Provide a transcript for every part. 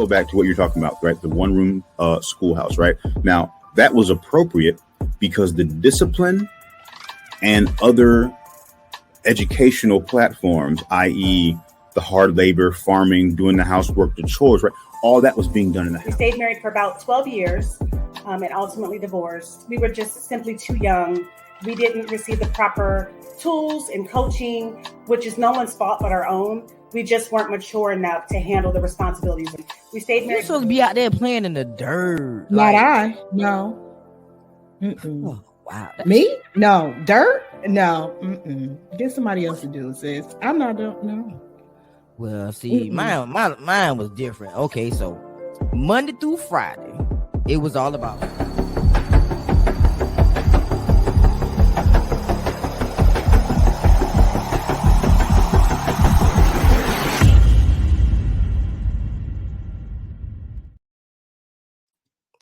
go back to what you're talking about, right? The one room schoolhouse, right? Now, that was appropriate because the discipline and other educational platforms, i.e., the hard labor, farming, doing the housework, the chores, right? All that was being done in the house. We stayed married for about 12 years and ultimately divorced. We were just simply too young. We didn't receive the proper tools and coaching, which is no one's fault but our own. We just weren't mature enough to handle the responsibilities. We stayed married. You're supposed to be out there playing in the dirt. Not I. No. Oh, wow. Me? No. Dirt? No. Get somebody else to do it, sis. I'm not doing no. Well, see, mine was different. Okay, so Monday through Friday, it was all about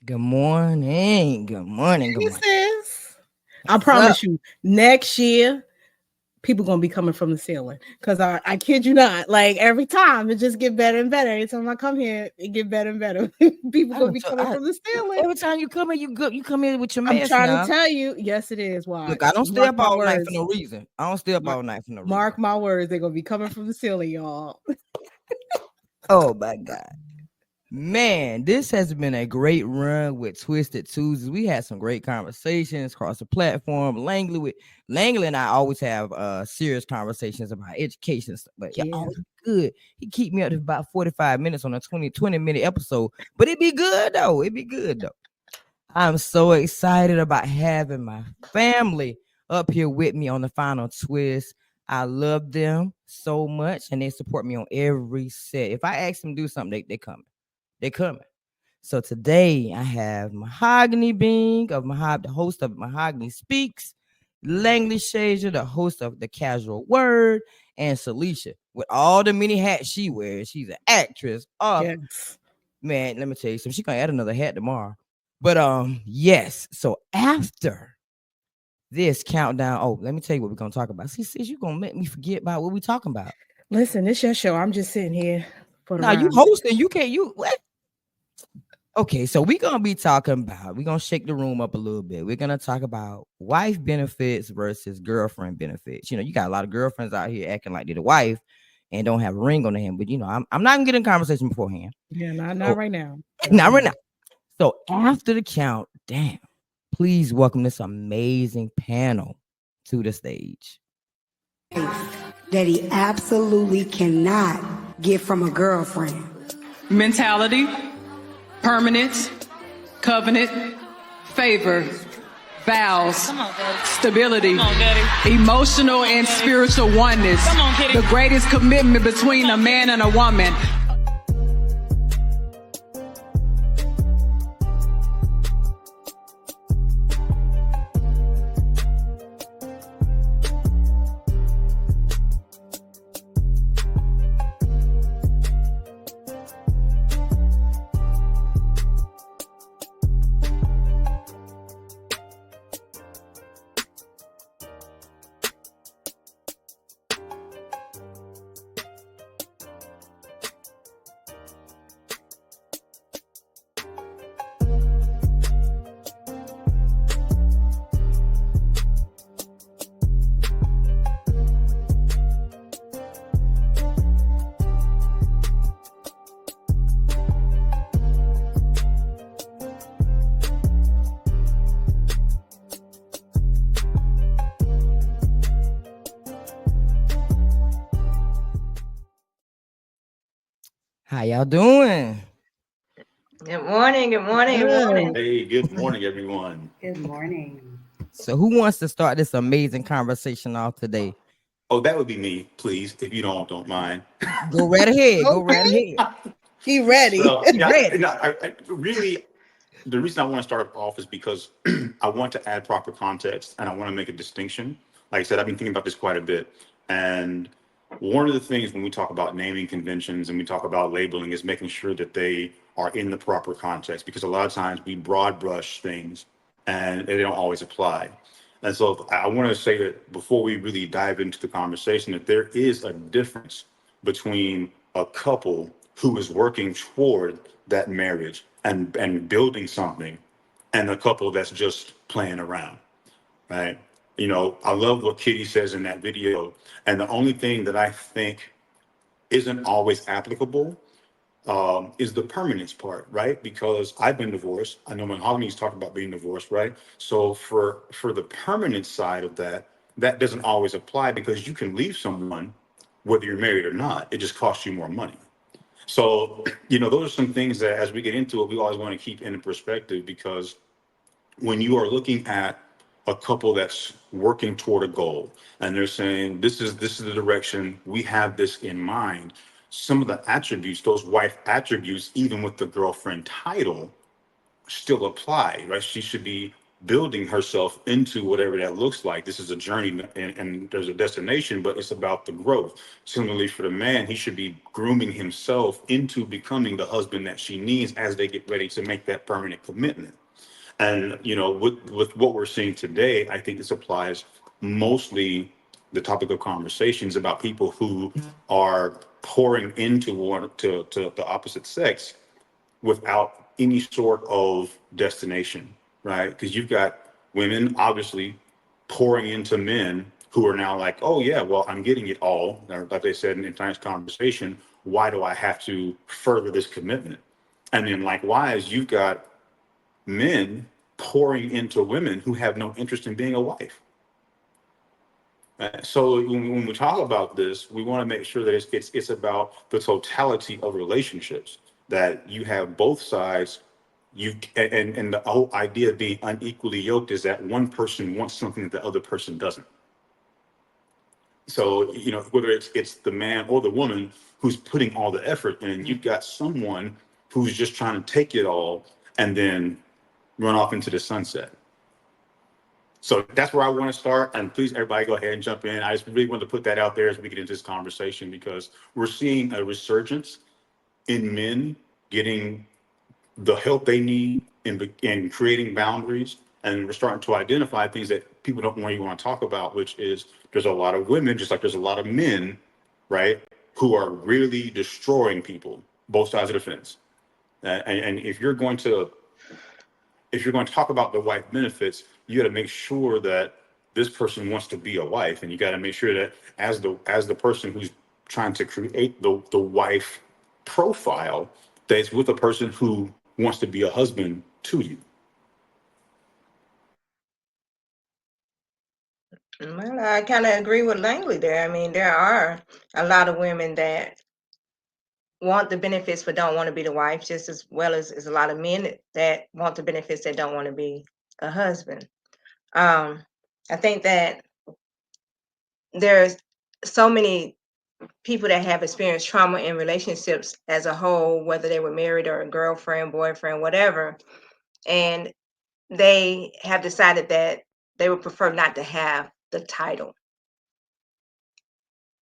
Good morning. Sis. I promise you, next year, people gonna be coming from the ceiling. Because I kid you not, like every time it just get better and better. Every time I come here, it get better and better. People gonna be coming from the ceiling. Every time you come in, you come in with your mess. I'm trying to tell you, yes, it is. Why? Look, I don't stay up all night for no reason. Mark my words, they're gonna be coming from the ceiling, y'all. Oh my God. Man, this has been a great run with Twisted Tuesdays. We had some great conversations across the platform. Langley and I always have serious conversations about education stuff, but yeah, always good. He keep me up to about 45 minutes on a 20-minute episode, but it'd be good though. I'm so excited about having my family up here with me on the final twist. I love them so much, and they support me on every set. If I ask them to do something, they come. They're coming. So today I have Mahogany Bing the host of Mahogany Speaks, Langley Shazor, the host of The Casual Word, and Celisha with all the many hats she wears. She's an actress. Yes. Man, let me tell you something. She's gonna add another hat tomorrow. But yes. So after this countdown, let me tell you what we're gonna talk about. See, sis, you're gonna make me forget about what we're talking about. Listen, it's your show. I'm just sitting here. Now you hosting, what? Okay, so we're gonna shake the room up a little bit. We're gonna talk about wife benefits versus girlfriend benefits. You know, you got a lot of girlfriends out here acting like they're the wife and don't have a ring on the hand, but you know, I'm not gonna get in conversation beforehand. Yeah, not right now. Not right now. So after the count, please welcome this amazing panel to the stage. That he absolutely cannot get from a girlfriend. Mentality, permanence, covenant, favor, vows, stability, emotional and spiritual oneness, the greatest commitment between a man and a woman. How y'all doing? Good morning. Hey, good morning, everyone. Good morning. So who wants to start this amazing conversation off today? Oh, that would be me, please, if you don't mind. Go right ahead. He ready. So, I really, the reason I want to start off is because I want to add proper context and I want to make a distinction. Like I said, I've been thinking about this quite a bit. And one of the things when we talk about naming conventions and we talk about labeling is making sure that they are in the proper context, because a lot of times we broad brush things and they don't always apply. And so I want to say that before we really dive into the conversation, that there is a difference between a couple who is working toward that marriage and building something, and a couple that's just playing around, right? You know, I love what Kitty says in that video. And the only thing that I think isn't always applicable is the permanence part, right? Because I've been divorced. I know Mahogany's talked about being divorced, right? So for the permanent side of that, that doesn't always apply because you can leave someone whether you're married or not. It just costs you more money. So, you know, those are some things that as we get into it, we always want to keep in perspective, because when you are looking at a couple that's working toward a goal and they're saying this is the direction, we have this in mind, some of the attributes, those wife attributes, even with the girlfriend title, still apply, right? She should be building herself into whatever that looks like. This is a journey, and there's a destination, but it's about the growth. Similarly for the man, he should be grooming himself into becoming the husband that she needs as they get ready to make that permanent commitment. And, you know, with what we're seeing today, I think this applies mostly the topic of conversations about people who are pouring into to the opposite sex without any sort of destination, right? Because you've got women obviously pouring into men who are now like, oh yeah, well, I'm getting it all. Or like they said in tonight's conversation, why do I have to further this commitment? And then likewise, you've got men pouring into women who have no interest in being a wife. So when we talk about this, we want to make sure that it's about the totality of relationships, that you have both sides. And the whole idea of being unequally yoked is that one person wants something that the other person doesn't. So, you know, whether it's the man or the woman who's putting all the effort in, you've got someone who's just trying to take it all and then run off into the sunset. So that's where I want to start. And please, everybody, go ahead and jump in. I just really wanted to put that out there as we get into this conversation, because we're seeing a resurgence in men getting the help they need in creating boundaries. And we're starting to identify things that people don't really want to talk about, which is there's a lot of women, just like there's a lot of men, right, who are really destroying people, both sides of the fence. And if you're going to talk about the wife benefits, you got to make sure that this person wants to be a wife, and you got to make sure that as the person who's trying to create the wife profile, that it's with a person who wants to be a husband to you. Well, I kind of agree with Langley there. I mean, there are a lot of women that want the benefits but don't want to be the wife, just as well as a lot of men that want the benefits that don't want to be a husband. I think that there's so many people that have experienced trauma in relationships as a whole, whether they were married or a girlfriend, boyfriend, whatever, and they have decided that they would prefer not to have the title.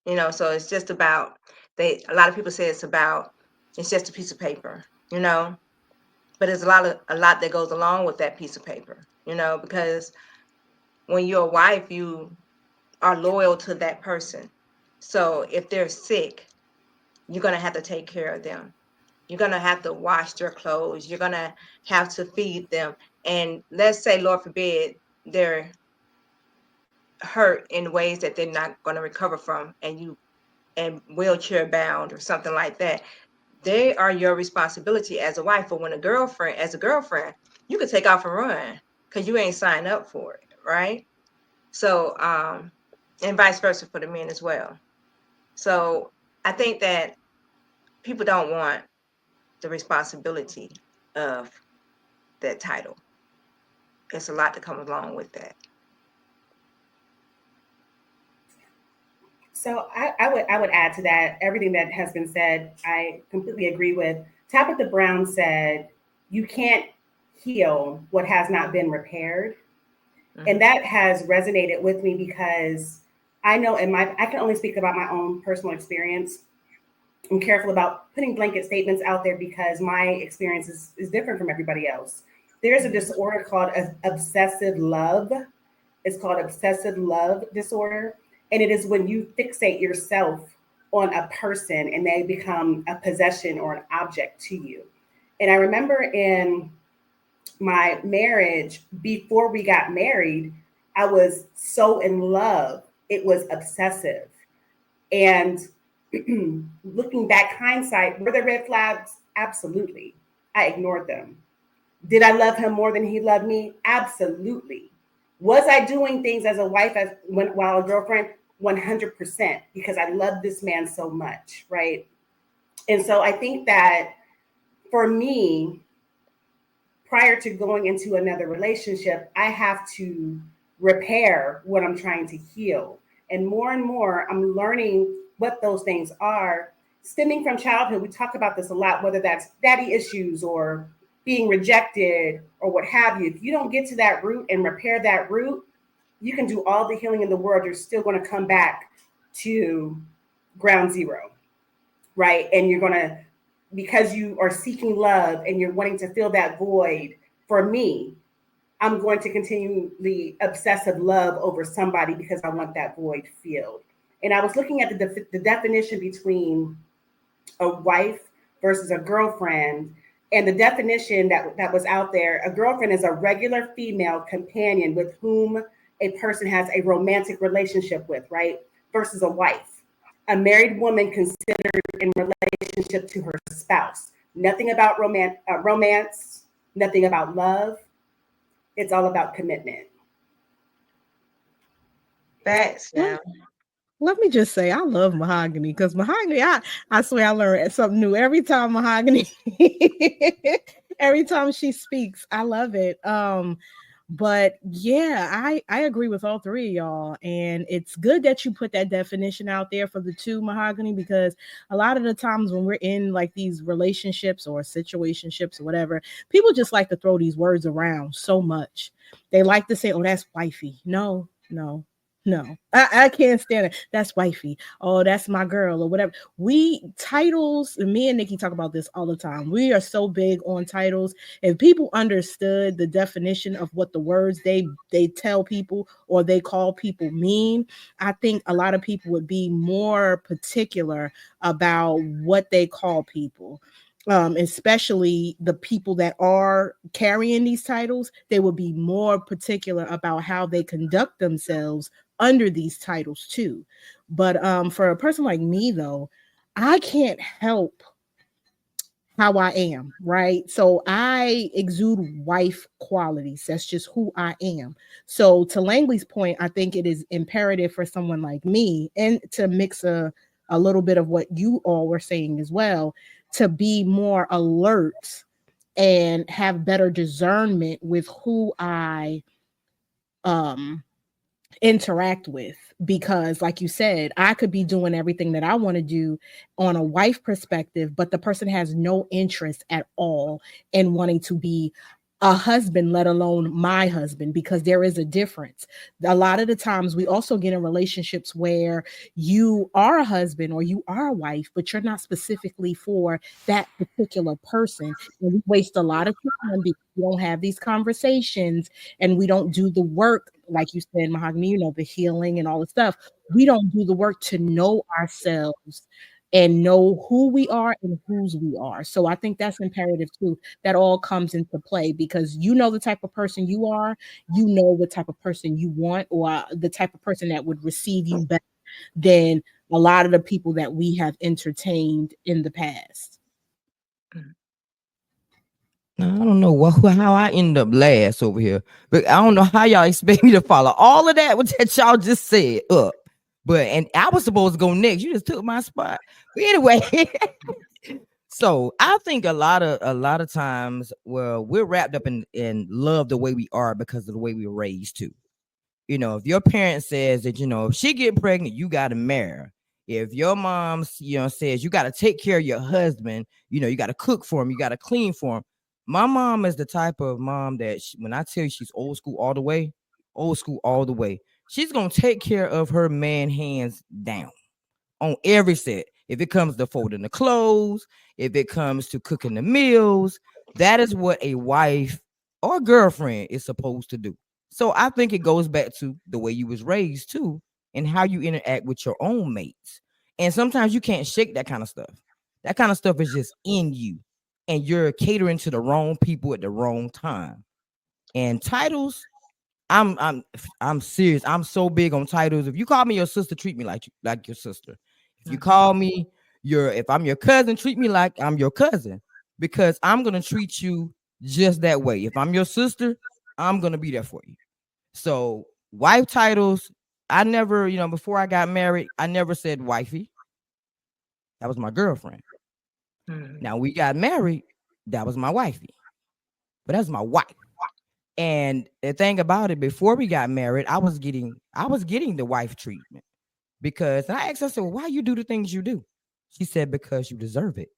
You know, so it's just about a lot of people say it's just a piece of paper, you know, but there's a lot that goes along with that piece of paper, you know, because when you're a wife, you are loyal to that person. So if they're sick, you're going to have to take care of them. You're going to have to wash their clothes. You're going to have to feed them. And let's say, Lord forbid, they're hurt in ways that they're not going to recover from, and wheelchair bound or something like that. They are your responsibility as a wife. But as a girlfriend, you could take off and run because you ain't signed up for it, right? So, and vice versa for the men as well. So I think that people don't want the responsibility of that title. It's a lot to come along with that. So I would add to that everything that has been said. I completely agree with. Tabitha Brown said, "You can't heal what has not been repaired," and that has resonated with me because I know I can only speak about my own personal experience. I'm careful about putting blanket statements out there because my experience is different from everybody else. There's a disorder called obsessive love. It's called obsessive love disorder. And it is when you fixate yourself on a person and they become a possession or an object to you. And I remember in my marriage, before we got married, I was so in love. It was obsessive. And looking back, hindsight, were there red flags? Absolutely. I ignored them. Did I love him more than he loved me? Absolutely. Was I doing things as a wife while a girlfriend? 100%, because I love this man so much, right? And so I think that for me, prior to going into another relationship, I have to repair what I'm trying to heal. And more, I'm learning what those things are stemming from childhood. We talk about this a lot, whether that's daddy issues or being rejected or what have you. If you don't get to that root and repair that root, you can do all the healing in the world. You're still going to come back to ground zero, right? And you're going to, because you are seeking love and you're wanting to fill that void. For me, I'm going to continually obsessive love over somebody because I want that void filled. And I was looking at the definition between a wife versus a girlfriend. And the definition that was out there, a girlfriend is a regular female companion with whom a person has a romantic relationship with, right? Versus a wife, a married woman considered in relationship to her spouse. Nothing about romance, nothing about love. It's all about commitment. Facts now. Let me just say, I love Mahogany because Mahogany, I swear I learn something new every time Mahogany, every time she speaks. I love it. But yeah, I agree with all three of y'all. And it's good that you put that definition out there for the two, Mahogany, because a lot of the times when we're in like these relationships or situationships or whatever, people just like to throw these words around so much. They like to say, oh, that's wifey. No. I can't stand it. That's wifey. Oh, that's my girl or whatever. Titles, me and Nikki talk about this all the time. We are so big on titles. If people understood the definition of what the words they tell people or they call people mean, I think a lot of people would be more particular about what they call people. Especially the people that are carrying these titles, they will be more particular about how they conduct themselves under these titles too. But for a person like me, though, I can't help how I am, right? So I exude wife qualities. That's just who I am. So to Langley's point, I think it is imperative for someone like me, and to mix a little bit of what you all were saying as well, to be more alert and have better discernment with who I interact with, because like you said, I could be doing everything that I want to do on a wife perspective, but the person has no interest at all in wanting to be a husband, let alone my husband, because there is a difference. A lot of the times we also get in relationships where you are a husband or you are a wife, but you're not specifically for that particular person. And we waste a lot of time because we don't have these conversations and we don't do the work, like you said, Mahogany, the healing and all the stuff. We don't do the work to know ourselves and know who we are and whose we are. So I think that's imperative too. That all comes into play because you know the type of person you are, you know the type of person you want, or the type of person that would receive you better than a lot of the people that we have entertained in the past. Now, I don't know how I end up last over here, but I don't know how y'all expect me to follow all of that what y'all just said up. But and I was supposed to go next. You just took my spot. But anyway, so I think a lot of times, well, we're wrapped up in love the way we are because of the way we were raised too. If your parent says that, if she get pregnant, you got to marry her. If your mom, says you got to take care of your husband, you got to cook for him, you got to clean for him. My mom is the type of mom that when I tell you she's old school all the way, she's going to take care of her man hands down on every set. If it comes to folding the clothes, if it comes to cooking the meals, that is what a wife or girlfriend is supposed to do. So I think it goes back to the way you was raised too and how you interact with your own mates. And sometimes you can't shake that kind of stuff. That kind of stuff is just in you, and you're catering to the wrong people at the wrong time. And titles, I'm serious. I'm so big on titles. If you call me your sister, treat me like your sister. If you call me if I'm your cousin, treat me like I'm your cousin, because I'm gonna treat you just that way. If I'm your sister, I'm gonna be there for you. So wife titles, I never, before I got married, I never said wifey. That was my girlfriend. Now we got married, that was my wifey. But that's my wife. And the thing about it, before we got married, I was getting the wife treatment, because I asked her, I said, well, why you do the things you do? She said, because you deserve it.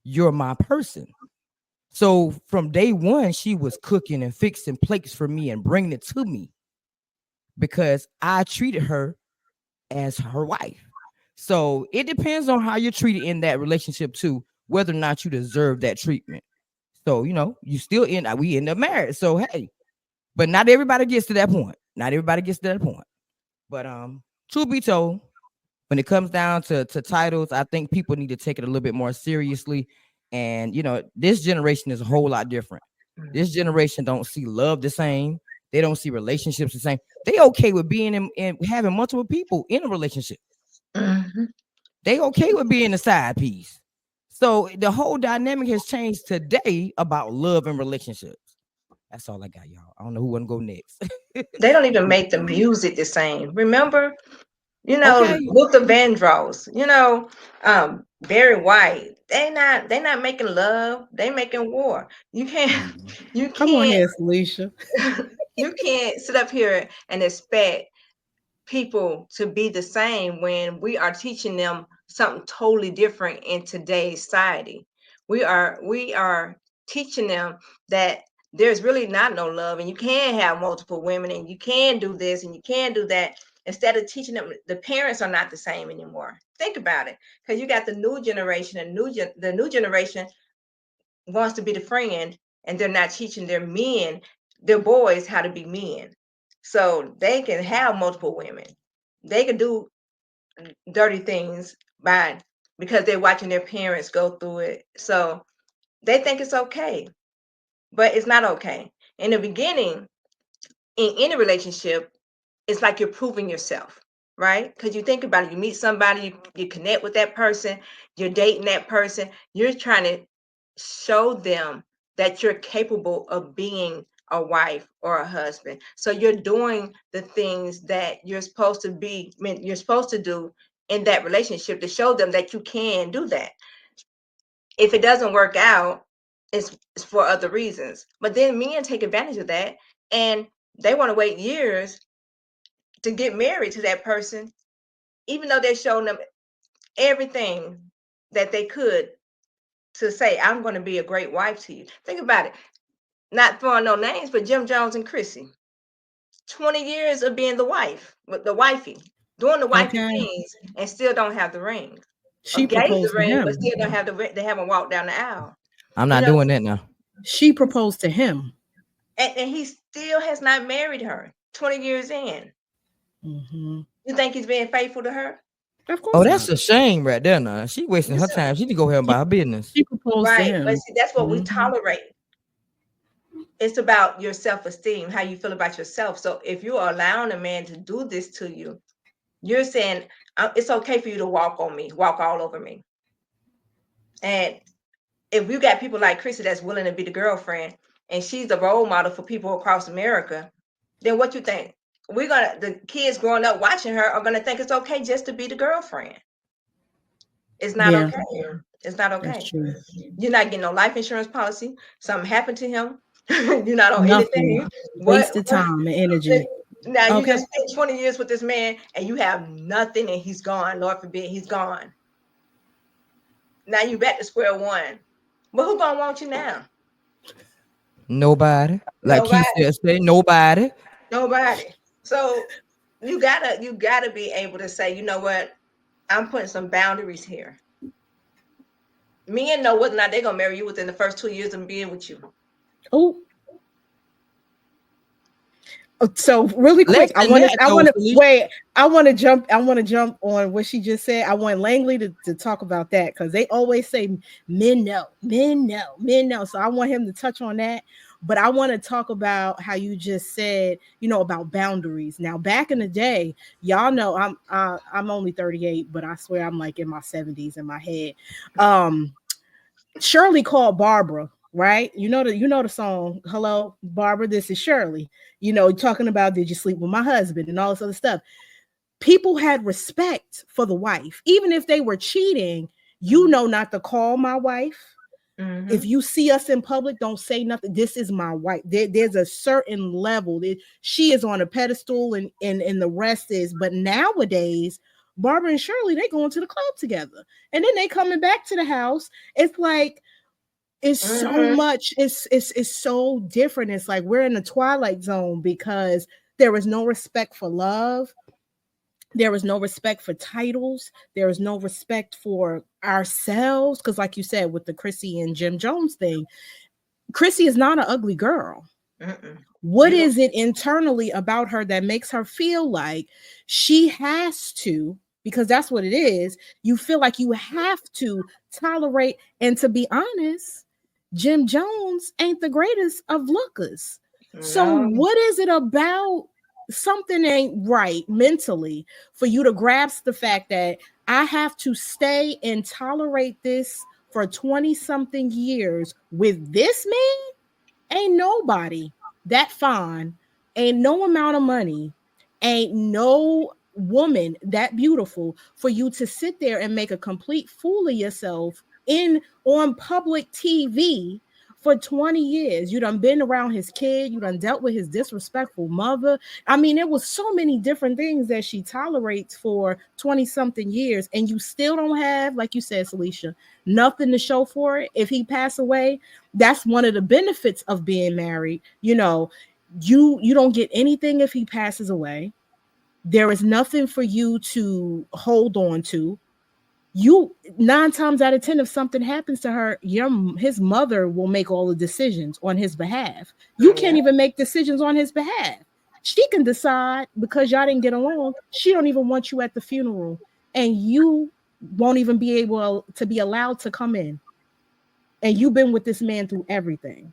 You're my person. So from day one, she was cooking and fixing plates for me and bringing it to me, because I treated her as her wife. So it depends on how you're treated in that relationship too, whether or not you deserve that treatment. So, we end up married. So, hey, but not everybody gets to that point. Not everybody gets to that point. But truth be told, when it comes down to titles, I think people need to take it a little bit more seriously. And this generation is a whole lot different. This generation don't see love the same. They don't see relationships the same. They okay with being in having multiple people in a relationship. They okay with being a side piece. So the whole dynamic has changed today about love and relationships. That's all I got, y'all. I don't know who want to go next. They don't even make the music the same. Remember, Okay. Luther Vandross, Barry White. They not making love. They making war. You can't. You Come on can't. here, Celisha. You can't sit up here and expect people to be the same when we are teaching them something totally different in today's society. We are teaching them that there's really not no love, and you can have multiple women, and you can do this and you can do that. Instead of teaching them, the parents are not the same anymore. Think about it, because you got the new generation, and the new generation wants to be the friend, and they're not teaching their boys how to be men. So they can have multiple women. They can do dirty things because they're watching their parents go through it. So they think it's okay, but it's not okay. In the beginning, in any relationship, it's like you're proving yourself, right? Because you think about it, you meet somebody, you connect with that person, you're dating that person, you're trying to show them that you're capable of being a wife or a husband. So you're doing the things that you're supposed to do in that relationship to show them that you can do that. If it doesn't work out, it's for other reasons. But then men take advantage of that, and they want to wait years to get married to that person, even though they're showing them everything that they could to say, I'm going to be a great wife to you. Think about it. Not throwing no names, but Jim Jones and Chrissy. 20 years of being the wife, with the wifey, doing the wifey things, and still don't have the ring. She Gave the proposed to ring, him. but still don't have the ring. They haven't walked down the aisle. I'm not doing that now. She proposed to him. And he still has not married her 20 years in. You think he's being faithful to her? Of course. Oh, that's a shame right there. Now she wasting her time. She need to go ahead and buy her business. She proposed to him. But see, that's what we tolerate. It's about your self-esteem, how you feel about yourself. So if you're allowing a man to do this to you, you're saying it's okay for you to walk on me, walk all over me. And if you got people like Chrissy that's willing to be the girlfriend, and she's the role model for people across America, then what you think? The kids growing up watching her are gonna think it's okay just to be the girlfriend. It's not okay. It's not okay. That's true. You're not getting no life insurance policy. Something happened to him. You're not on Nothing. anything. Wasted time and energy. Now you just spent 20 years with this man and you have nothing, and he's gone. Lord forbid, he's gone. Now you back to square one. But who gonna want you now? Nobody. Like Keith said, nobody. Nobody. So you gotta be able to say, you know what? I'm putting some boundaries here. Men know whether or not they're gonna marry you within the first 2 years of being with you. Oh. So really quick, Less than that, though, Celisha. wait. I want to jump on what she just said. I want Langley to talk about that because they always say men know, men know, men know. So I want him to touch on that. But I want to talk about how you just said, about boundaries. Now, back in the day, y'all know I'm only 38, but I swear I'm like in my 70s in my head. Shirley called Barbara, right? You know the song, "Hello, Barbara, this is Shirley." Talking about, did you sleep with my husband and all this other stuff. People had respect for the wife, even if they were cheating. Not to call my wife. Mhm. If you see us in public, don't say nothing. This is my wife. There's a certain level that she is on a pedestal, and the rest is. But nowadays, Barbara and Shirley, they going to the club together, and then they coming back to the house. It's like it's so much. It's so different. It's like we're in the twilight zone because there is no respect for love. There is no respect for titles. There is no respect for ourselves. Because like you said, with the Chrissy and Jim Jones thing, Chrissy is not an ugly girl. Mm-mm. What is it internally about her that makes her feel like she has to, because that's what it is. You feel like you have to tolerate, and to be honest, Jim Jones ain't the greatest of lookers. So what is it about something ain't right mentally for you to grasp the fact that I have to stay and tolerate this for 20 something years with this man? Ain't nobody that fine, ain't no amount of money, ain't no woman that beautiful for you to sit there and make a complete fool of yourself on public TV for 20 years. You done been around his kid, you done dealt with his disrespectful mother. I mean, it was so many different things that she tolerates for 20 something years, and you still don't have, like you said, Celisha, nothing to show for it. If he passed away, that's one of the benefits of being married. You don't get anything if he passes away. There is nothing for you to hold on to. You 9 times out of 10, if something happens to her, his mother will make all the decisions on his behalf. You can't even make decisions on his behalf. She can decide, because y'all didn't get along, she don't even want you at the funeral, and you won't even be able to be allowed to come in. And you've been with this man through everything.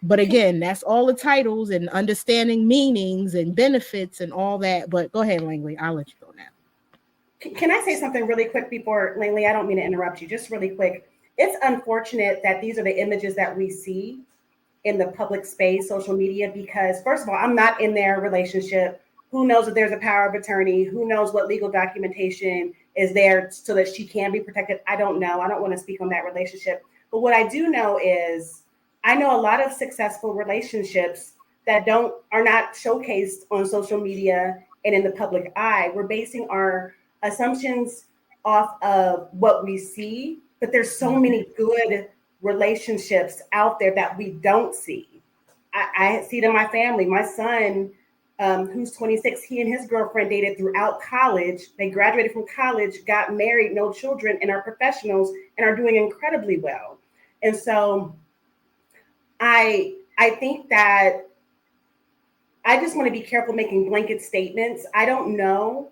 But again, that's all the titles and understanding meanings and benefits and all that. But go ahead, Langley. I'll let you go now. Can I say something really quick before, Langley? I don't mean to interrupt you, just really quick. It's unfortunate that these are the images that we see in the public space, social media, because first of all, I'm not in their relationship. Who knows if there's a power of attorney? Who knows what legal documentation is there so that she can be protected? I don't know. I don't want to speak on that relationship. But what I do know is I know a lot of successful relationships that are not showcased on social media and in the public eye. We're basing our assumptions off of what we see, but there's so many good relationships out there that we don't see. I see it in my family. My son, who's 26, he and his girlfriend dated throughout college. They graduated from college, got married, no children, and are professionals and are doing incredibly well. And so I think that I just want to be careful making blanket statements. I don't know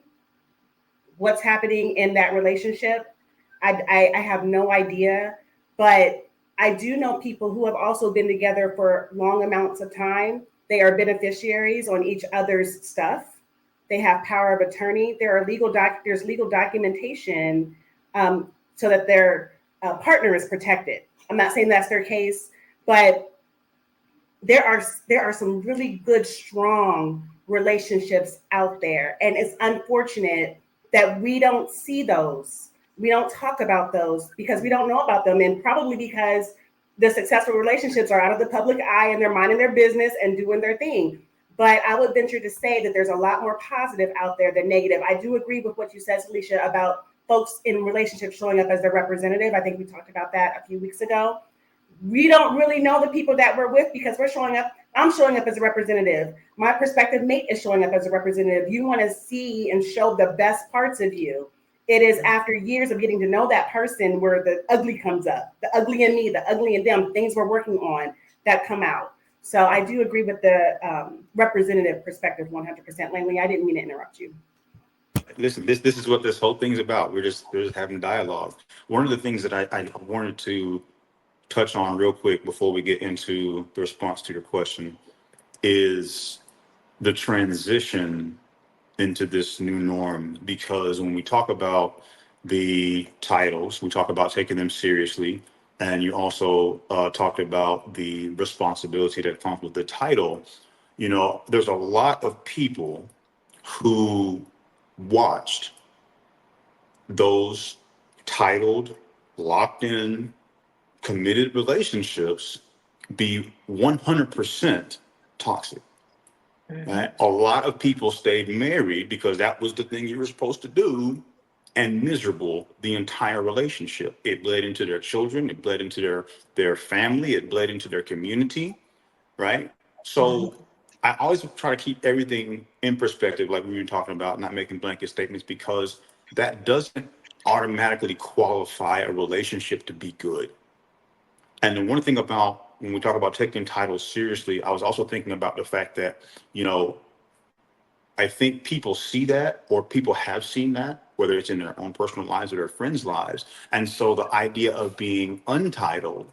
what's happening in that relationship. I have no idea, but I do know people who have also been together for long amounts of time. They are beneficiaries on each other's stuff. They have power of attorney. There's legal documentation so that their partner is protected. I'm not saying that's their case, but there are some really good, strong relationships out there, and it's unfortunate that we don't see those. We don't talk about those because we don't know about them, and probably because the successful relationships are out of the public eye and they're minding their business and doing their thing. But I would venture to say that there's a lot more positive out there than negative. I do agree with what you said, Celisha, about folks in relationships showing up as their representative. I think we talked about that a few weeks ago. We don't really know the people that we're with because I'm showing up as a representative. My prospective mate is showing up as a representative. You want to see and show the best parts of you. It is after years of getting to know that person where the ugly comes up, the ugly in me, the ugly in them, things we're working on that come out. So I do agree with the representative perspective 100%. Langley, I didn't mean to interrupt you. Listen, this is what this whole thing's about. We're just having dialogue. One of the things that I wanted to touch on real quick before we get into the response to your question is the transition into this new norm. Because when we talk about the titles, we talk about taking them seriously, and you also talked about the responsibility that comes with the title. You know, there's a lot of people who watched those titled, locked in, committed relationships be 100% toxic. Right? A lot of people stayed married because that was the thing you were supposed to do, and miserable the entire relationship. It bled into their children, it bled into their family, it bled into their community, right? So I always try to keep everything in perspective, like we were talking about, not making blanket statements, because that doesn't automatically qualify a relationship to be good. And the one thing about when we talk about taking titles seriously, I was also thinking about the fact that, you know, I think people see that, or people have seen that, whether it's in their own personal lives or their friends' lives. And so the idea of being untitled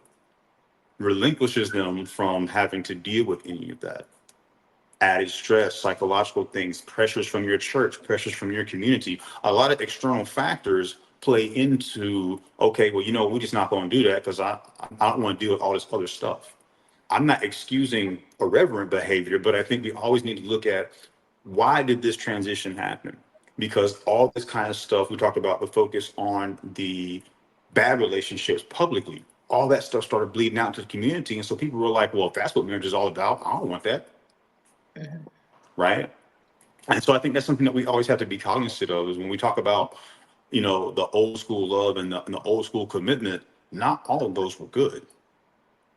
relinquishes them from having to deal with any of that. Added stress, psychological things, pressures from your church, pressures from your community. A lot of external factors play into, okay, well, you know, we're just not going to do that because I don't want to deal with all this other stuff. I'm not excusing irreverent behavior, but I think we always need to look at, why did this transition happen? Because all this kind of stuff, we talked about the focus on the bad relationships publicly, all that stuff started bleeding out to the community. And so people were like, well, if that's what marriage is all about, I don't want that. Right. And so I think that's something that we always have to be cognizant of, is when we talk about, you know, the old school love and the old school commitment, not all of those were good.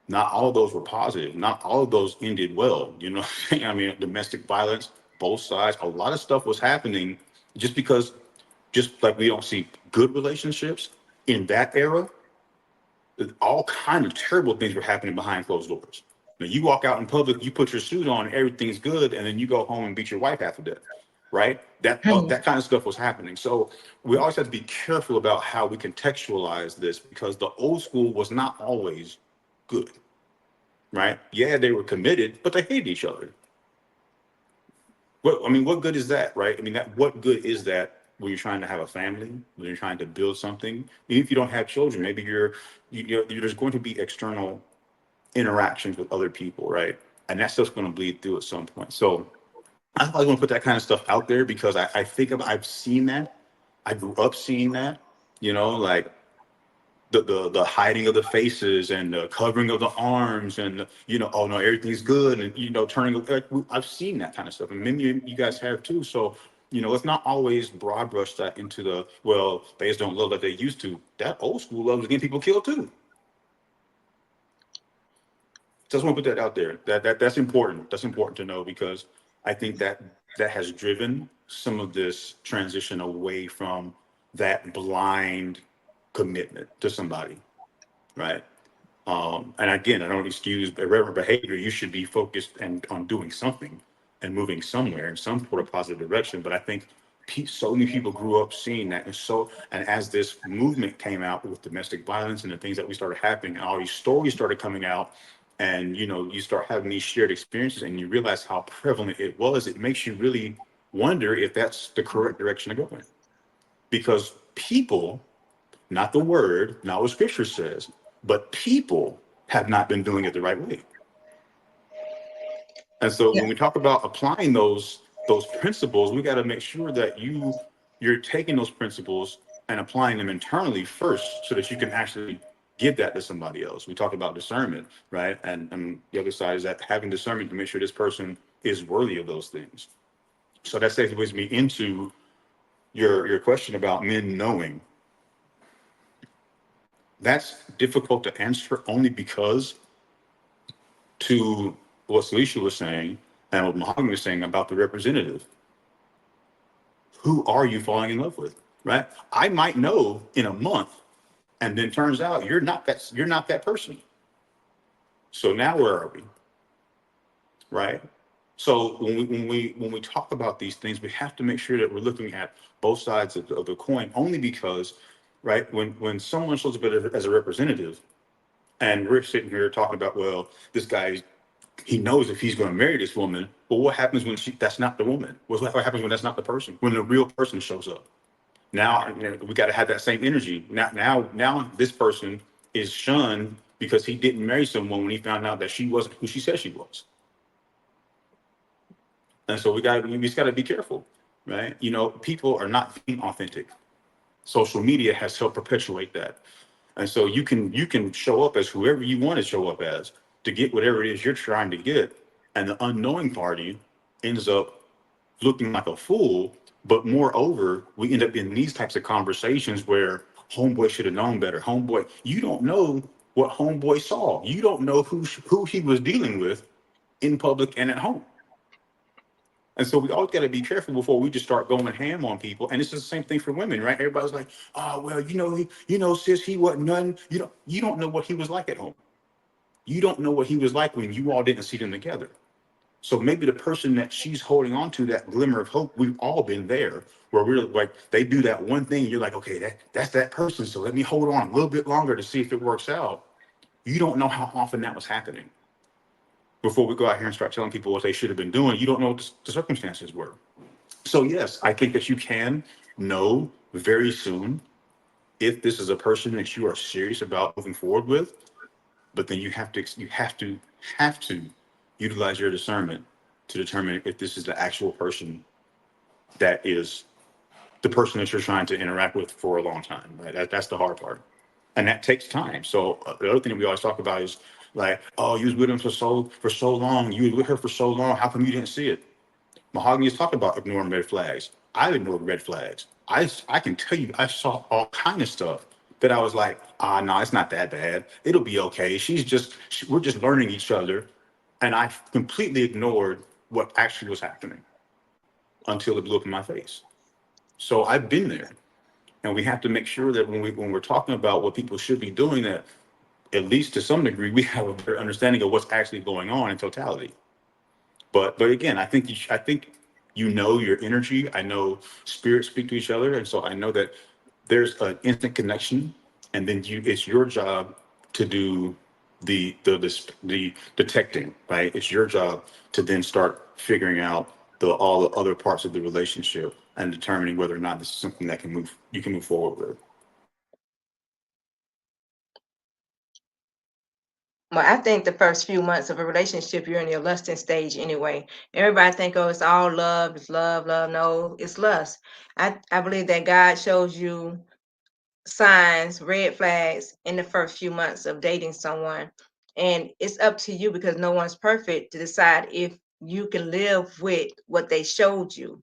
Not all of those were positive. Not all of those ended well. You know what I'm saying? I mean, domestic violence, both sides, a lot of stuff was happening just because, just like we don't see good relationships in that era, all kind of terrible things were happening behind closed doors. Now, you walk out in public, you put your suit on, everything's good, and then you go home and beat your wife half to death, right? That kind of stuff was happening. So we always have to be careful about how we contextualize this, because the old school was not always good, right? Yeah, they were committed, but they hated each other. What good is that, right? I mean, what good is that when you're trying to have a family, when you're trying to build something? Even if you don't have children, maybe there's going to be external interactions with other people, right? And that stuff's going to bleed through at some point. So I always want to put that kind of stuff out there, because I think I've seen that. I grew up seeing that, you know, like the hiding of the faces and the covering of the arms, and you know, oh no, everything's good, and you know, turning. I've seen that kind of stuff, and maybe you guys have too. So you know, let's not always broad brush that into the, well, they just don't love like they used to. That old school love was getting people killed too. Just want to put that out there. That's important. That's important to know, because I think that has driven some of this transition away from that blind commitment to somebody, right? And again, I don't excuse irreverent behavior. You should be focused and on doing something and moving somewhere in some sort of positive direction. But I think so many people grew up seeing that, and as this movement came out with domestic violence and the things that we started happening, and all these stories started coming out, and you know, you start having these shared experiences, and you realize how prevalent it was. It makes you really wonder if that's the correct direction to go in, because people, not the word, not what scripture says, but people have not been doing it the right way. And so when we talk about applying those principles, we got to make sure that you're taking those principles and applying them internally first, so that you can actually give that to somebody else. We talk about discernment, right? And the other side is that having discernment to make sure this person is worthy of those things. So that segues me into your question about men knowing. That's difficult to answer, only because, to what Celisha was saying and what Mahogany was saying about the representative, who are you falling in love with, right? I might know in a month, and then turns out you're not that person. So now where are we? right? So when we talk about these things, we have to make sure that we're looking at both sides of the coin. Only because, right, when someone shows up as a representative, and we're sitting here talking about, well, this guy, he knows if he's going to marry this woman. But what happens when that's not the woman? What happens when that's not the person? When the real person shows up? Now, we got to have that same energy. Now, this person is shunned because he didn't marry someone when he found out that she wasn't who she said she was. And so we just got to be careful, right? People are not being authentic. Social media has helped perpetuate that. And so you can show up as whoever you want to show up as to get whatever it is you're trying to get. And the unknowing party ends up looking like a fool. But moreover, we end up in these types of conversations where homeboy should have known better. Homeboy, you don't know what homeboy saw. You don't know who he was dealing with in public and at home. And so we always got to be careful before we just start going ham on people. And it's the same thing for women, right? Everybody's like, "Oh, well, sis, he wasn't none." You don't know what he was like at home. You don't know what he was like when you all didn't see them together. So maybe the person that she's holding on to, that glimmer of hope, we've all been there, where we're like, they do that one thing, and you're like, okay, that's that person. So let me hold on a little bit longer to see if it works out. You don't know how often that was happening. Before we go out here and start telling people what they should have been doing, you don't know what the circumstances were. So yes, I think that you can know very soon if this is a person that you are serious about moving forward with. But then you have to utilize your discernment to determine if this is the actual person that is the person that you're trying to interact with for a long time. Right? That's the hard part, and that takes time. So the other thing that we always talk about is like, oh, you was with him for so long, you was with her for so long. How come you didn't see it? Mahogany is talking about ignoring red flags. I ignored red flags. I can tell you, I saw all kind of stuff that I was like, no, it's not that bad. It'll be okay. We're just learning each other. And I completely ignored what actually was happening until it blew up in my face. So I've been there. And we have to make sure that when we're talking about what people should be doing, that at least to some degree, we have a better understanding of what's actually going on in totality. But again, I think your energy. I know spirits speak to each other, and so I know that there's an instant connection, and then it's your job to do the detecting, right? It's your job to then start figuring out all the other parts of the relationship and determining whether or not this is something that you can move forward with. Well, I think the first few months of a relationship, you're in your lusting stage anyway. Everybody think, oh, it's all love, it's love, love. No, it's lust. I believe that God shows you signs, red flags in the first few months of dating someone. And it's up to you, because no one's perfect, to decide if you can live with what they showed you,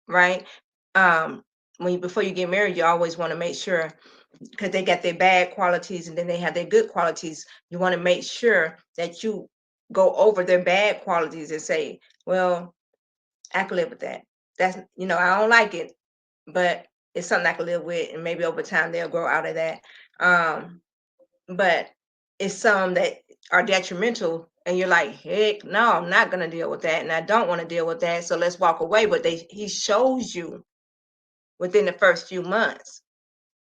right? Before you get married, you always want to make sure, because they got their bad qualities and then they have their good qualities. You want to make sure that you go over their bad qualities and say, well, I can live with that. I don't like it, but it's something I can live with. And maybe over time they'll grow out of that. But it's some that are detrimental, and you're like, heck no, I'm not going to deal with that. And I don't want to deal with that. So let's walk away. But he shows you within the first few months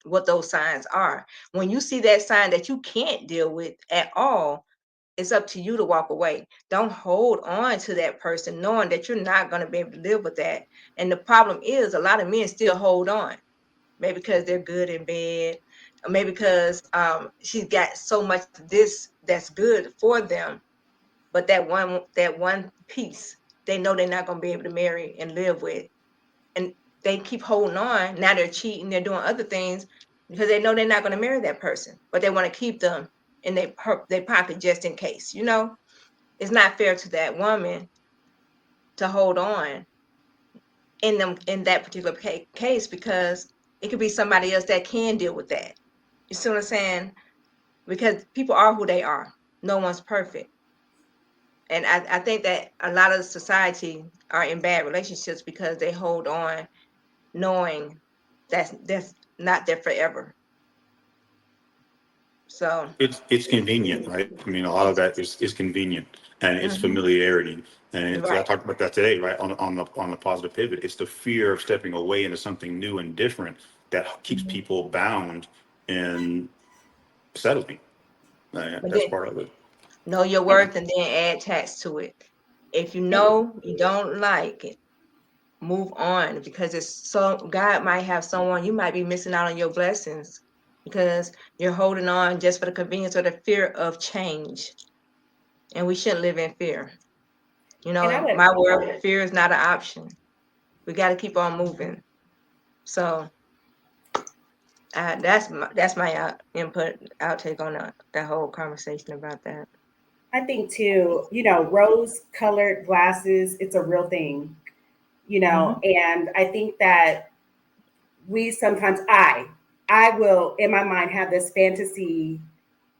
what those signs are. When you see that sign that you can't deal with at all, it's up to you to walk away. Don't hold on to that person knowing that you're not going to be able to live with that. And the problem is, a lot of men still hold on, maybe because they're good in bed, or maybe because she's got so much of this that's good for them, but that one piece they know they're not going to be able to marry and live with, and they keep holding on. Now they're cheating, they're doing other things because they know they're not going to marry that person, but they want to keep them in their pocket just in case. It's not fair to that woman to hold on in that particular case, because it could be somebody else that can deal with that. You see what I'm saying? Because people are who they are. No one's perfect. And I think that a lot of society are in bad relationships because they hold on knowing that's not there forever. So It's convenient, right? I mean, a lot of that is convenient, and it's familiarity. And I right. talked about that today, right? On the positive pivot, it's the fear of stepping away into something new and different that keeps people bound and settling. But That's then part of it. know your worth and then add tax to it. If you know you don't like it, move on, because it's so God might have someone, you might be missing out on your blessings because you're holding on just for the convenience or the fear of change. And we shouldn't live in fear. You And I know, would my word, fear is not an option. We got to keep on moving. So that's my input, outtake on that whole conversation about that. I think too, rose colored glasses, it's a real thing, and I think that we sometimes, I will in my mind have this fantasy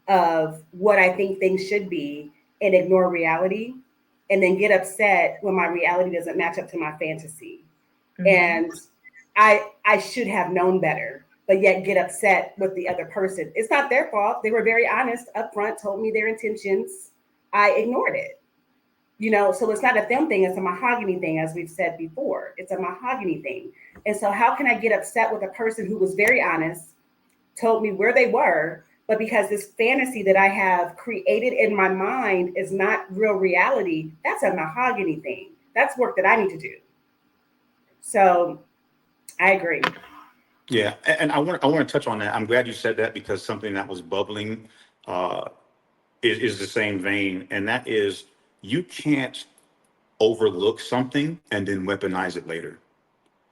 of what I think things should be and ignore reality and then get upset when my reality doesn't match up to my fantasy. And I should have known better, but yet get upset with the other person. It's not their fault. They were very honest upfront, told me their intentions. I ignored it. So it's not a them thing, it's a mahogany thing, as we've said before. It's a mahogany thing. And so how can I get upset with a person who was very honest, told me where they were, but because this fantasy that I have created in my mind is not real reality? That's a mahogany thing. That's work that I need to do. So I agree. Yeah, and I want to touch on that. I'm glad you said that because something that was bubbling uh, is the same vein, and that is you can't overlook something and then weaponize it later.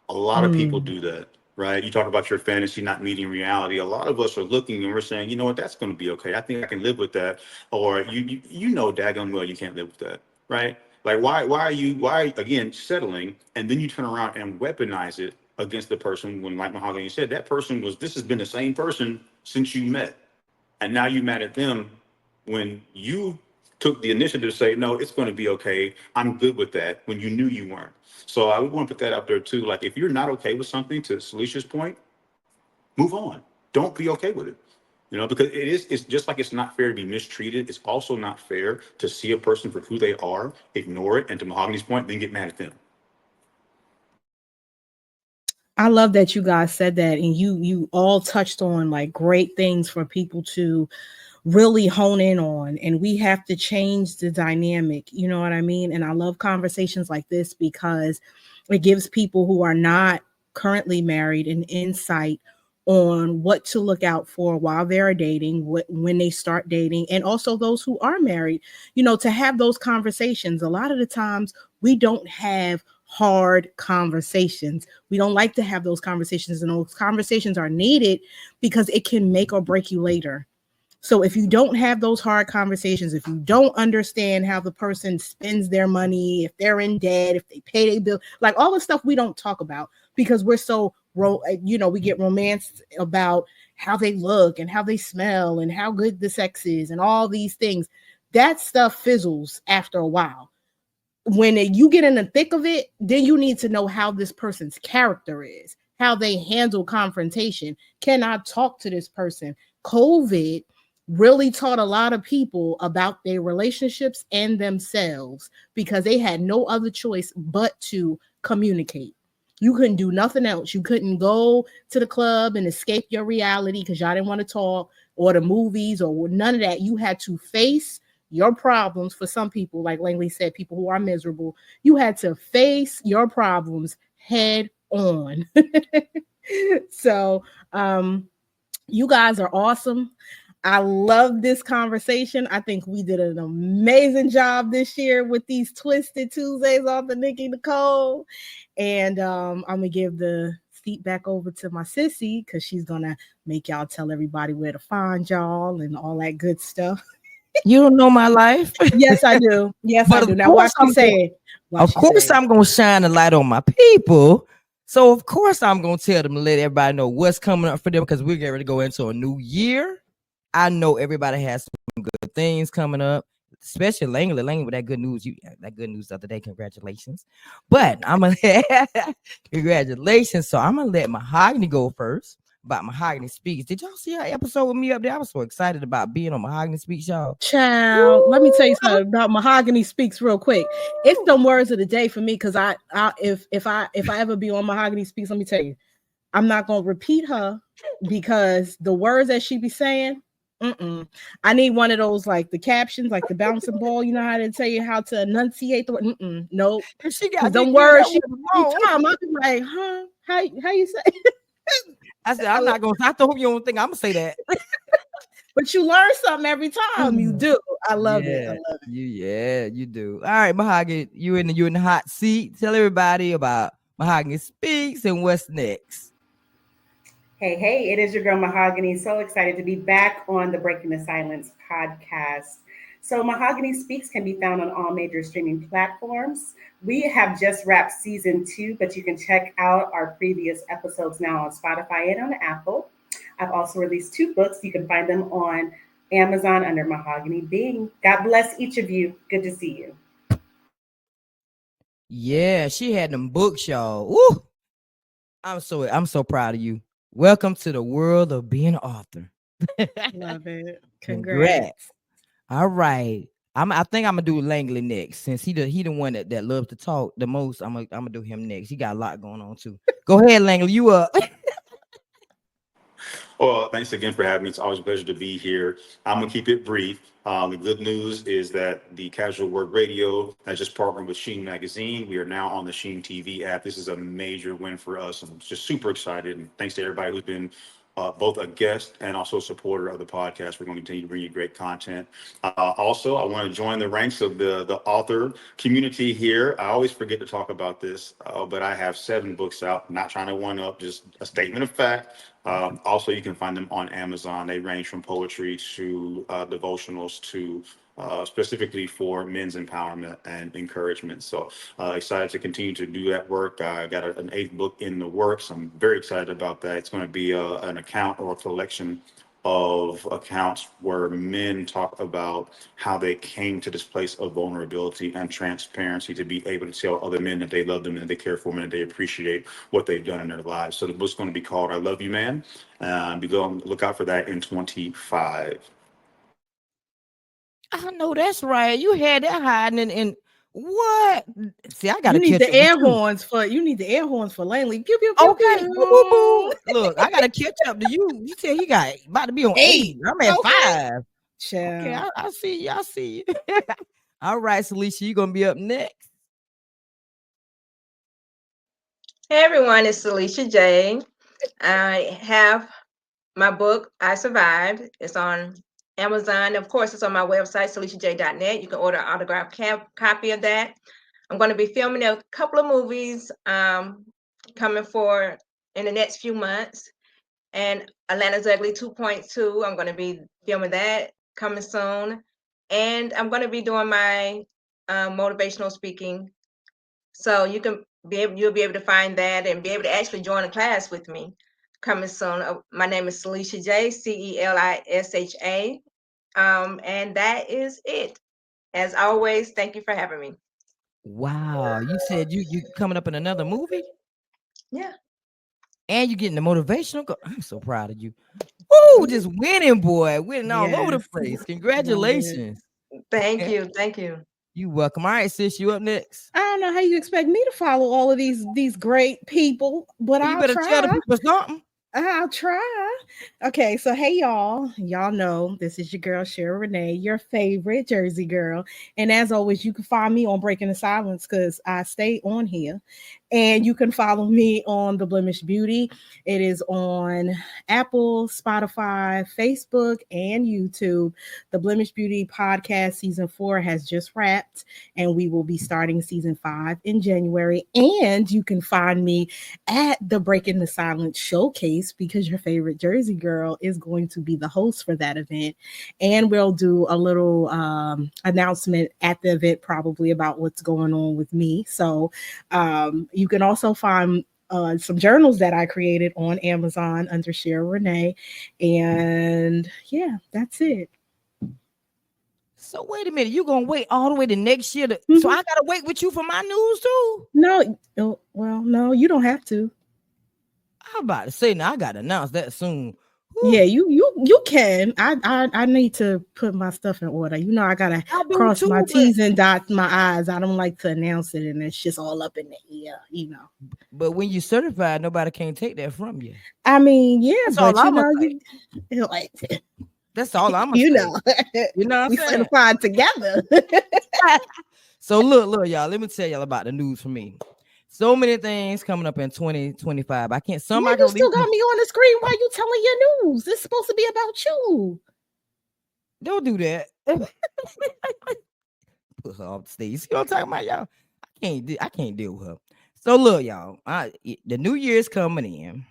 A lot of people do that, right? You talk about your fantasy not meeting reality. A lot of us are looking and we're saying, you know what, that's going to be okay. I think I can live with that. Or you know, daggone well, you can't live with that, right? Like why again settling and then you turn around and weaponize it against the person when, like Mahogany said, that person this has been the same person since you met, and now you mad at them when you took the initiative to say, no, it's going to be okay. I'm good with that when you knew you weren't. So I would want to put that out there too. Like if you're not okay with something, to Celisha's point, move on. Don't be okay with it. Because it's just like it's not fair to be mistreated. It's also not fair to see a person for who they are, ignore it, and to Mahogany's point, then get mad at them. I love that you guys said that, and you all touched on like great things for people to really hone in on, and we have to change the dynamic, you know what I mean? And I love conversations like this because it gives people who are not currently married an insight on what to look out for while they're dating, when they start dating, and also those who are married, to have those conversations. A lot of the times we don't have hard conversations. We don't like to have those conversations, and those conversations are needed because it can make or break you later. So if you don't have those hard conversations, if you don't understand how the person spends their money, if they're in debt, if they pay their bill, like all the stuff we don't talk about because we're so, we get romanced about how they look and how they smell and how good the sex is and all these things. That stuff fizzles after a while. When you get in the thick of it, then you need to know how this person's character is, how they handle confrontation. Can I talk to this person? COVID really taught a lot of people about their relationships and themselves because they had no other choice but to communicate. You couldn't do nothing else. You couldn't go to the club and escape your reality because y'all didn't want to talk, or the movies, or none of that. You had to face your problems. For some people, like Langley said, people who are miserable, you had to face your problems head on. So you guys are awesome. I love this conversation. I think we did an amazing job this year with these Twisted Tuesdays off of Nikki Nicole. And I'm going to give the seat back over to my sissy because she's going to make y'all tell everybody where to find y'all and all that good stuff. You don't know my life. Yes, I do. Yes, But I do. Now watch me say it. Of course, I'm going to shine a light on my people. So, of course, I'm going to tell them to let everybody know what's coming up for them because we're getting ready to go into a new year. I know everybody has some good things coming up, especially Langley with that good news. That good news the other day. Congratulations. But I'm going to congratulations. So I'm going to let Mahogany go first. about Mahogany Speaks. Did y'all see our episode with me up there? I was so excited about being on Mahogany Speaks, y'all. Child, let me tell you something about Mahogany Speaks real quick. It's the words of the day for me because if I ever be on Mahogany Speaks, let me tell you, I'm not gonna repeat her because the words that she be saying. I need one of those like the captions, like the bouncing ball. You know how to tell you how to enunciate the word. Nope. She got them words. She time. I be like, huh? How you say? I said, I'm not gonna. I hope you don't think I'm gonna say that. But you learn something every time. You do. I love it. I love it. You do. All right, Mahogany, you in the hot seat. Tell everybody about Mahogany Speaks and what's next. Hey, it is your girl Mahogany. So excited to be back on the Breaking the Silence podcast. So Mahogany Speaks can be found on all major streaming platforms. We have just wrapped season 2, but you can check out our previous episodes now on Spotify and on Apple. I've also released 2 books. You can find them on Amazon under Mahogany Bing. God bless each of you. Good to see you. Yeah, she had them books, y'all. Woo! I'm so proud of you. Welcome to the world of being an author. Love it. Congrats. All right. I think I'm gonna do Langley next since he the one that loves to talk the most. I'm gonna do him next. He got a lot going on too. Go ahead, Langley. You up? Well, thanks again for having me. It's always a pleasure to be here. I'm going to keep it brief. The good news is that the Casual Word Radio has just partnered with Sheen Magazine. We are now on the Sheen TV app. This is a major win for us. I'm just super excited. And thanks to everybody who's been both a guest and also a supporter of the podcast. We're going to continue to bring you great content. Also, I want to join the ranks of the author community here. I always forget to talk about this, but I have 7 books out. I'm not trying to one up, just a statement of fact. Also, you can find them on Amazon. They range from poetry to devotionals to specifically for men's empowerment and encouragement. So excited to continue to do that work. I got an 8th book in the works. I'm very excited about that. It's going to be an account or a collection of accounts where men talk about how they came to this place of vulnerability and transparency to be able to tell other men that they love them and they care for them and they appreciate what they've done in their lives. So the book's going to be called I Love You, Man. Be going look out for that in 2025. I know that's right. You had that hiding in what? See, I gotta you need catch the up air with you. horns for Langley. Pew, pew, pew, Okay, pew. boo, boo, boo. Look, I gotta catch up to you. You said he got about to be on 8. I'm at 5. Child. Okay, I see you. I see you. All right, Celisha, you gonna be up next. Hey everyone, it's Celisha J. I have my book, I Survived. It's on Amazon. Of course, it's on my website, celishaj.net. You can order an autographed copy of that. I'm going to be filming a couple of movies coming for in the next few months. And Atlanta's Ugly 2.2, I'm going to be filming that coming soon. And I'm going to be doing my motivational speaking. So you'll be able to find that and be able to actually join a class with me coming soon. My name is Celisha J, Celisha. And that is it. As always, thank you for having me. Wow, you said you coming up in another movie? Yeah. And you getting the motivational. I'm so proud of you. Ooh, just winning, boy, winning all over the place. Congratulations. Thank you. Thank you. You welcome. All right, sis, you up next. I don't know how you expect me to follow all of these great people, but you better tell the people something. I'll try. Okay, so hey y'all know this is your girl Shera Renee, your favorite Jersey girl, and as always, you can find me on Breaking the Silence because I stay on here, and you can follow me on The Blemished Beauty. It is on Apple, Spotify, Facebook, and YouTube. The Blemished Beauty podcast season 4 has just wrapped, and we will be starting season 5 in January. And you can find me at the Breaking the Silence showcase because your favorite Jersey girl is going to be the host for that event. And we'll do a little announcement at the event probably about what's going on with me. So you can also find some journals that I created on Amazon under Shera Renee. And yeah, that's it. So wait a minute, you gonna wait all the way to next year? So I gotta wait with you for my news too? No, well, no, you don't have to. I'm about to say now I gotta announce that soon. Yeah, you can. I need to put my stuff in order. You know, I gotta cross my T's and dot my I's. I don't like to announce it and it's just all up in the air, you know. But when you're certified, nobody can take that from you. I mean, yeah, that's but all you I'm know, like that's all I'm you say. know, you know what we I'm saying? certified together. So look, y'all. Let me tell y'all about the news for me. So many things coming up in 2025. I can't. You still got me on the screen while you telling your news. It's supposed to be about you. Don't do that. Put her off the stage. You see what I'm talking about, y'all? I can't deal with her. So look, y'all. The new year's coming in.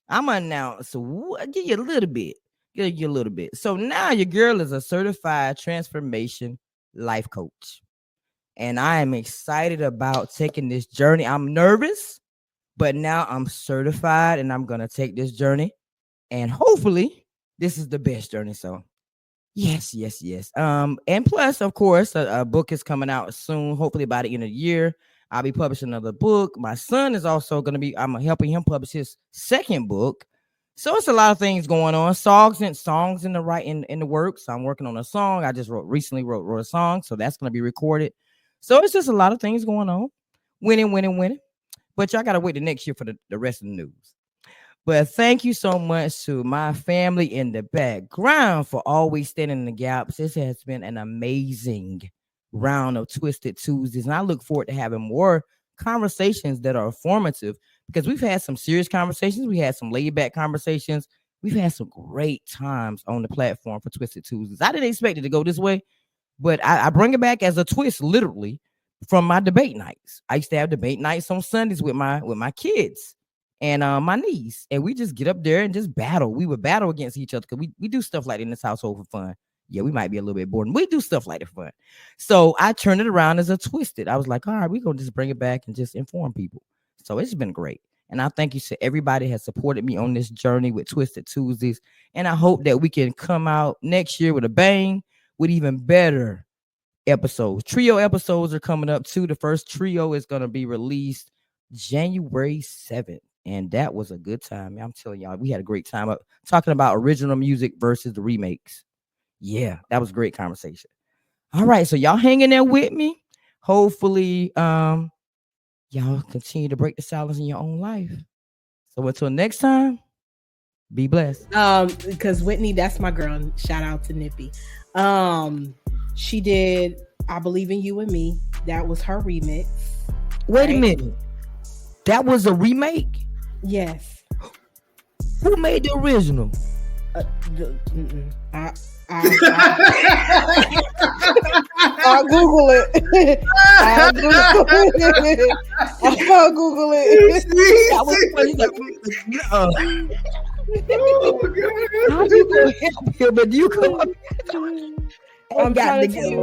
I'm gonna announce. Give you a little bit. Give you a little bit. So now your girl is a certified transformation life coach. And I am excited about taking this journey. I'm nervous, but now I'm certified and I'm going to take this journey. And hopefully this is the best journey. So yes. And plus, of course, a book is coming out soon, hopefully by the end of the year. I'll be publishing another book. My son is also going to be, I'm helping him publish his second book. So it's a lot of things going on. Songs in the works. I'm working on a song. I just recently wrote a song. So that's going to be recorded. So it's just a lot of things going on. Winning. But y'all got to wait the next year for the rest of the news. But thank you so much to my family in the background for always standing in the gaps. This has been an amazing round of Twisted Tuesdays. And I look forward to having more conversations that are informative because we've had some serious conversations. We had some laid back conversations. We've had some great times on the platform for Twisted Tuesdays. I didn't expect it to go this way. But I bring it back as a twist, literally, from my debate nights. I used to have debate nights on Sundays with my kids and my niece. And we just get up there and just battle. We would battle against each other because we do stuff like that in this household for fun. Yeah, we might be a little bit bored. We do stuff like that for fun. So I turned it around as a twisted. I was like, all right, we're going to just bring it back and just inform people. So it's been great. And I thank you to everybody has supported me on this journey with Twisted Tuesdays. And I hope that we can come out next year with a bang, with even better episodes. Trio episodes are coming up too. The first trio is going to be released January 7th. And that was a good time. I'm telling y'all, we had a great time up talking about original music versus the remakes. Yeah, that was a great conversation. All right, so y'all hanging there with me. Hopefully, y'all continue to break the silence in your own life. So until next time, be blessed. Because Whitney, that's my girl. Shout out to Nippy. She did I Believe in You and Me. That was her remix. Wait a minute. That was a remake? Yes. Who made the original? I'll Google it. I'll Google it. That was funny. How you gonna help him? But you come up. I'm trying to tell you.